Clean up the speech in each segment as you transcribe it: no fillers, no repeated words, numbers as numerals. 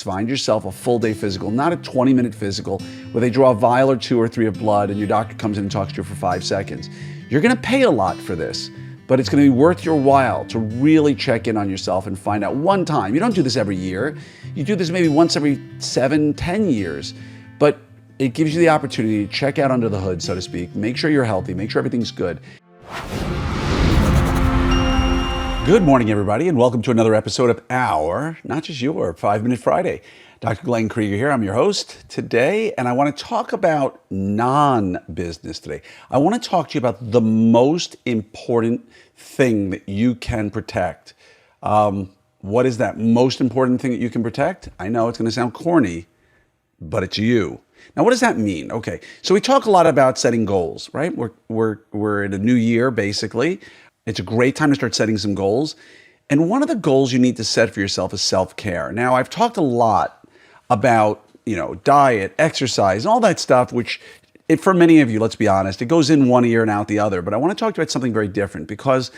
find yourself a full day physical, not a 20-minute physical where they draw a vial or 2 or 3 of blood and your doctor comes in and talks to you for 5 seconds. You're gonna pay a lot for this, but it's gonna be worth your while to really check in on yourself and find out one time. You don't do this every year. You do this maybe once every 7, 10 years, but it gives you the opportunity to check out under the hood, so to speak, make sure you're healthy, make sure everything's good. Good morning, everybody, and welcome to another episode of our, not just your, 5-Minute Friday. Dr. Glenn Krieger here, I'm your host today, and I want to talk about non-business today. I want to talk to you about the most important thing that you can protect. What is that most important thing that you can protect? I know it's going to sound corny, but it's you. Now, what does that mean? Okay, so we talk a lot about setting goals, right? We're in a new year, basically. It's a great time to start setting some goals. And one of the goals you need to set for yourself is self-care. Now, I've talked a lot about, diet, exercise, all that stuff, which for many of you, let's be honest, it goes in one ear and out the other. But I want to talk about something very different because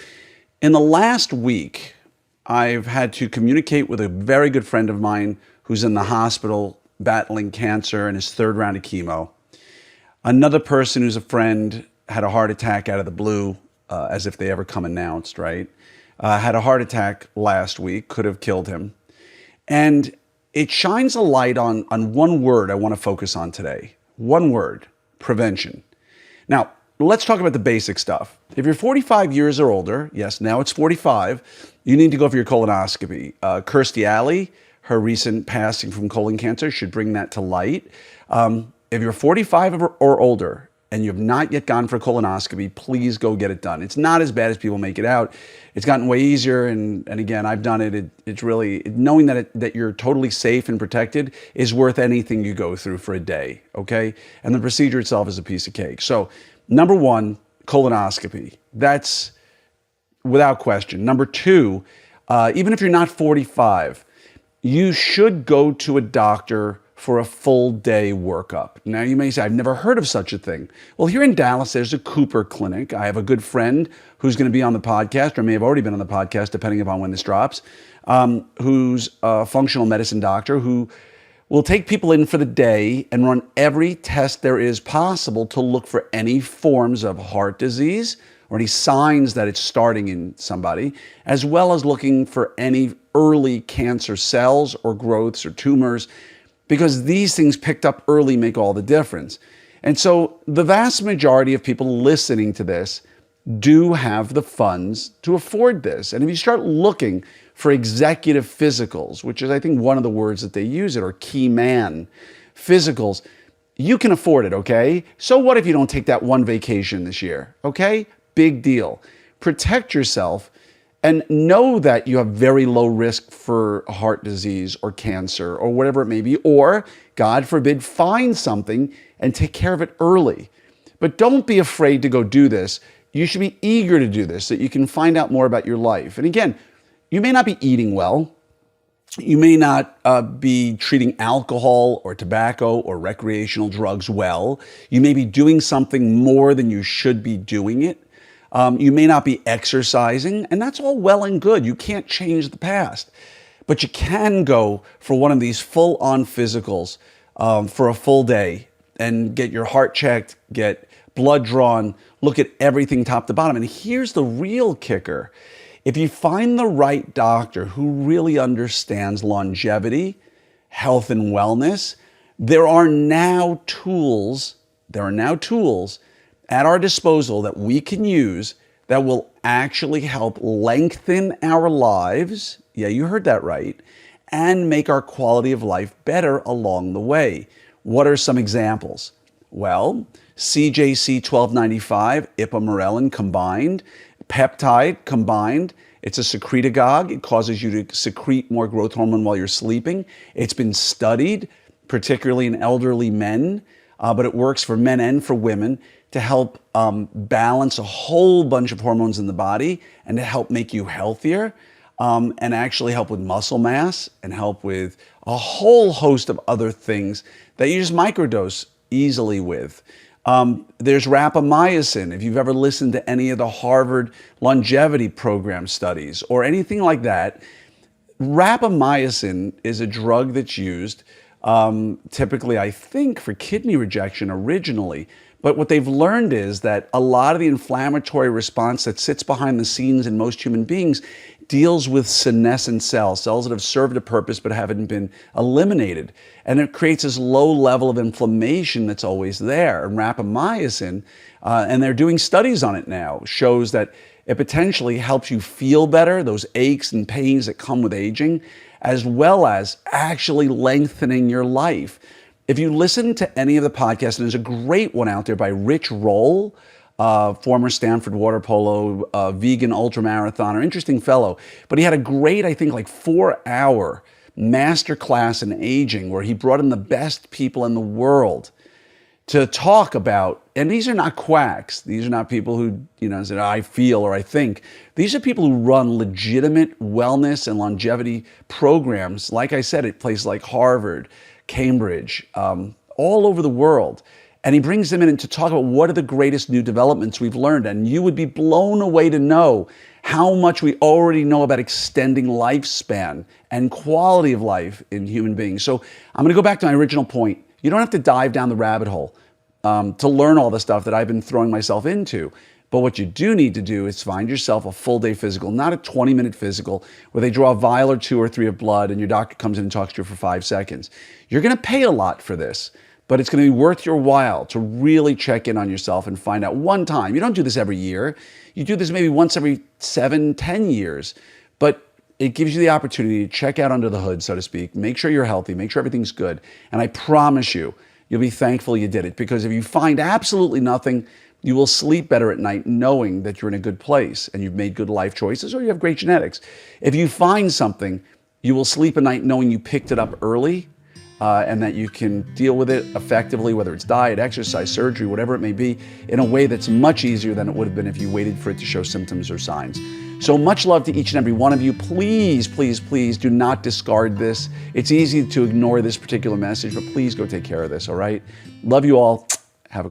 in the last week, I've had to communicate with a very good friend of mine who's in the hospital battling cancer in his 3rd round of chemo. Another person who's a friend had a heart attack out of the blue, as if they ever come announced, right? Had a heart attack last week, could have killed him. And it shines a light on one word I want to focus on today. One word, prevention. Now, let's talk about the basic stuff. If you're 45 years or older, yes, now it's 45, you need to go for your colonoscopy. Kirstie Alley, her recent passing from colon cancer should bring that to light. If you're 45 or older and you have not yet gone for a colonoscopy, please go get it done. It's not as bad as people make it out. It's gotten way easier, and again, I've done it. It's really, knowing that you're totally safe and protected is worth anything you go through for a day, okay? And the procedure itself is a piece of cake. So, number 1, colonoscopy. That's without question. Number 2, even if you're not 45, you should go to a doctor for a full day workup. Now you may say, I've never heard of such a thing. Well, here in Dallas, there's a Cooper Clinic. I have a good friend who's going to be on the podcast, or may have already been on the podcast, depending upon when this drops, who's a functional medicine doctor who will take people in for the day and run every test there is possible to look for any forms of heart disease or any signs that it's starting in somebody, as well as looking for any early cancer cells or growths or tumors, because these things picked up early make all the difference. And so the vast majority of people listening to this do have the funds to afford this. And if you start looking for executive physicals, which is I think one of the words that they use it, or key man physicals, you can afford it, okay? So what if you don't take that one vacation this year, okay? Big deal. Protect yourself and know that you have very low risk for heart disease or cancer or whatever it may be, or God forbid, find something and take care of it early. But don't be afraid to go do this. You should be eager to do this so that you can find out more about your life. And again, you may not be eating well. You may not be treating alcohol or tobacco or recreational drugs well. You may be doing something more than you should be doing it. You may not be exercising, and that's all well and good. You can't change the past. But you can go for one of these full-on physicals for a full day and get your heart checked, get blood drawn, look at everything top to bottom. And here's the real kicker. If you find the right doctor who really understands longevity, health and wellness, there are now tools at our disposal that we can use that will actually help lengthen our lives, yeah, you heard that right, and make our quality of life better along the way. What are some examples? Well, CJC 1295, ipamorelin combined, peptide combined. It's a secretagogue. It causes you to secrete more growth hormone while you're sleeping. It's been studied, particularly in elderly men, but it works for men and for women to help balance a whole bunch of hormones in the body and to help make you healthier and actually help with muscle mass and help with a whole host of other things that you just microdose easily with. There's rapamycin. If you've ever listened to any of the Harvard longevity program studies or anything like that, Rapamycin is a drug that's used typically, I think, for kidney rejection originally. But what they've learned is that a lot of the inflammatory response that sits behind the scenes in most human beings deals with senescent cells, cells that have served a purpose but haven't been eliminated. And it creates this low level of inflammation that's always there. And rapamycin, and they're doing studies on it now, shows that it potentially helps you feel better, those aches and pains that come with aging, as well as actually lengthening your life. If you listen to any of the podcasts, and there's a great one out there by Rich Roll, former Stanford water polo, vegan ultramarathoner, interesting fellow. But he had a great, I think, like 4-hour masterclass in aging where he brought in the best people in the world to talk about, and these are not quacks. These are not people who, say, I feel or I think. These are people who run legitimate wellness and longevity programs, like I said, at places like Harvard, Cambridge, all over the world. And he brings them in to talk about what are the greatest new developments we've learned. And you would be blown away to know how much we already know about extending lifespan and quality of life in human beings. So I'm going to go back to my original point. You don't have to dive down the rabbit hole to learn all the stuff that I've been throwing myself into. But what you do need to do is find yourself a full day physical, not a 20-minute physical where they draw a vial or 2 or 3 of blood and your doctor comes in and talks to you for 5 seconds. You're going to pay a lot for this, but it's going to be worth your while to really check in on yourself and find out one time. You don't do this every year. You do this maybe once every 7, 10 years, but it gives you the opportunity to check out under the hood, so to speak, make sure you're healthy, make sure everything's good. And I promise you, you'll be thankful you did it, because if you find absolutely nothing, you will sleep better at night knowing that you're in a good place and you've made good life choices or you have great genetics. If you find something, you will sleep at night knowing you picked it up early and that you can deal with it effectively, whether it's diet, exercise, surgery, whatever it may be, in a way that's much easier than it would have been if you waited for it to show symptoms or signs. So much love to each and every one of you. Please, please, please do not discard this. It's easy to ignore this particular message, but please go take care of this, all right? Love you all. Have a